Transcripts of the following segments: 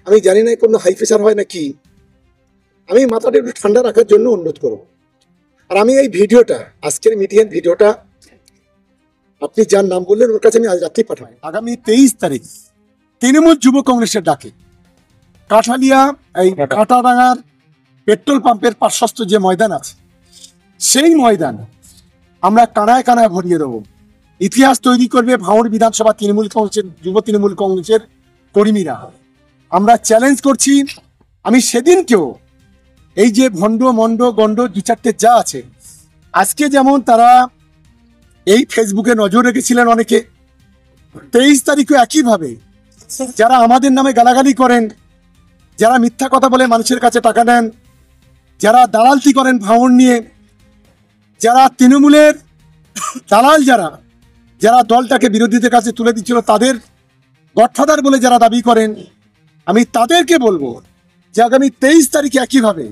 আমি জানি না কোনো হাই প্রেশার হয় না কি, আমি মাথাটা একটু ঠান্ডা রাখার জন্য অনুরোধ করব। আর আমি এই ভিডিওটা, আজকের মিটিংয়ের ভিডিওটা আপনি যার নাম বললেন ওর কাছে আমি আজ রাত্রি পাঠাই। আগামী 23 তারিখ তৃণমূল যুব কংগ্রেসের ডাকে কাঠালিয়া এই কাঁটাডাঙ্গার পেট্রোল পাম্পের পার্শ্বস্থ যে ময়দান আছে, সেই ময়দান আমরা কানায় কানায় ভরিয়ে দেবো। ইতিহাস তৈরি করবে ভাঙড় বিধানসভা তৃণমূল কংগ্রেসের যুব তৃণমূল কংগ্রেসের কর্মীরা। আমরা চ্যালেঞ্জ করছি, আমি সেদিনকেও এই যে ভণ্ড মণ্ড গণ্ড দু চারটে যা আছে, আজকে যেমন তারা এই ফেসবুকে নজর রেখেছিলেন অনেকে, 23 তারিখও একইভাবে যারা আমাদের নামে গালাগালি করেন, যারা মিথ্যা কথা বলে মানুষের কাছে টাকা নেন, যারা দালালতি করেন ভাঙড় নিয়ে, যারা তৃণমূলের দালাল, যারা দলটাকে বিরোধীদের কাছে তুলে দিচ্ছিল, তাদের গডফাদার বলে যারা দাবি করেন, আমি তাদেরকে বলবো যে আগামী 23 তারিখে একইভাবে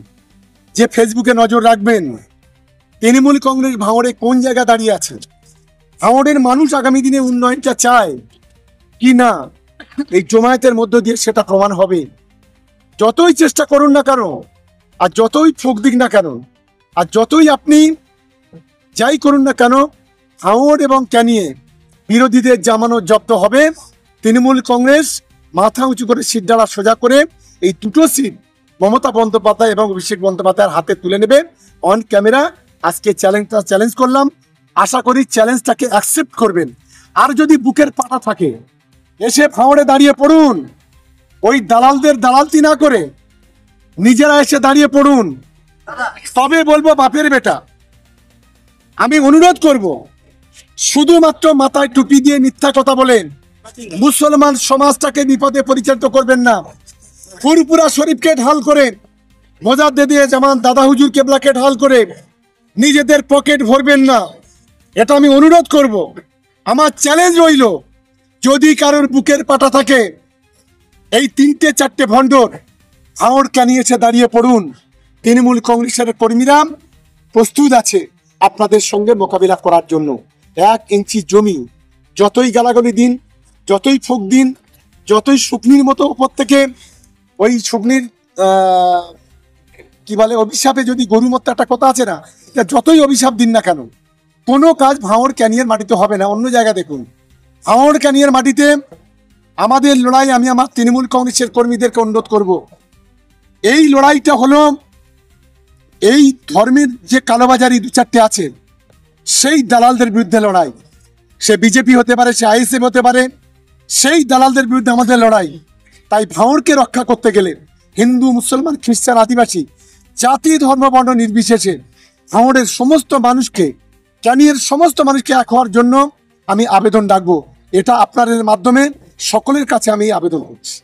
যে ফেসবুকে নজর রাখবেন তৃণমূল কংগ্রেস ভাঙড়ে কোন জায়গায় দাঁড়িয়ে আছে, ভাঙড়ের মানুষ আগামী দিনে উন্নয়নটা চায় কি না, এই জমায়েতের মধ্য দিয়ে সেটা প্রমাণ হবে। যতই চেষ্টা করুন না কেন, আর যতই ফোক দিক না কেন, আর যতই আপনি যাই করুন না কেন, ভাঙড় এবং ক্যানিয়ে বিরোধীদের জামানো জব্দ হবে। তৃণমূল কংগ্রেস মাথা উঁচু করে সিট ডালা সোজা করে এই দুটো সিট মমতা বন্দ্যোপাধ্যায় এবং অভিষেক বন্দ্যোপাধ্যায়ের হাতে তুলে নেবে অন ক্যামেরা। আজকে চ্যালেঞ্জ করলাম, আশা করি চ্যালেঞ্জটাকে অ্যাকসেপ্ট করবেন। আর যদি বুকের পাটা থাকে, এসে ভাঙড়ে দাঁড়িয়ে পড়ুন, ওই দালালদের দালালতি না করে নিজেরা এসে দাঁড়িয়ে পড়ুন, তবে বলবো বাপের বেটা। আমি অনুরোধ করব, শুধুমাত্র মাথায় টুপি দিয়ে মিথ্যা কথা বলেন মুসলমান সমাজটাকে বিপদে পরিচালিত করবেন না। ফুরপুরা শরীফকে ঢাল করে, মোজাদ্দেদ জামান দাদা হুজুর কেবলাকে ঢাল করে নিজেদের পকেট ভরবেন না, এটা আমি অনুরোধ করব। আমার চ্যালেঞ্জ রইল, যদি কারোর বুকের পাটা থাকে, এই 3-4 ভণ্ডর ভাঙড় ক্যানিয়েছে দাঁড়িয়ে পড়ুন। তৃণমূল কংগ্রেসের কর্মীরা প্রস্তুত আছে আপনাদের সঙ্গে মোকাবিলা করার জন্য। 1 ইঞ্চি জমি যতই গালাগালি দিন, যতই ফোক দিন, যতই শুকনির মতো উপর থেকে ওই শুকনির কি বলে অভিশাপে, যদি গরু মতো একটা কথা আছে না, যতই অভিশাপ দিন না কেন, কোনো কাজ ভাঙড় ক্যানিয়ের মাটিতে হবে না। অন্য জায়গা দেখুন, ভাঙড় ক্যানিয়ের মাটিতে আমাদের লড়াই। আমি আমার তৃণমূল কংগ্রেসের কর্মীদেরকে অনুরোধ করব, এই লড়াইটা হলো এই ধর্মের যে কালোবাজারি 2-4টে আছে, সেই দালালদের বিরুদ্ধে লড়াই। সে বিজেপি হতে পারে, সে আইএসএফ হতে পারে, সেই দালালদের বিরুদ্ধে আমাদের লড়াই। তাই ভাঙড়কে রক্ষা করতে গেলে হিন্দু, মুসলমান, খ্রিস্টান, আদিবাসী, জাতি, ধর্ম, বর্ণ নির্বিশেষে ভাঙড়ের সমস্ত মানুষকে, ক্যানিয়ের সমস্ত মানুষকে এক হওয়ার জন্য আমি আবেদন রাখবো। এটা আপনাদের মাধ্যমে সকলের কাছে আমি আবেদন করছি।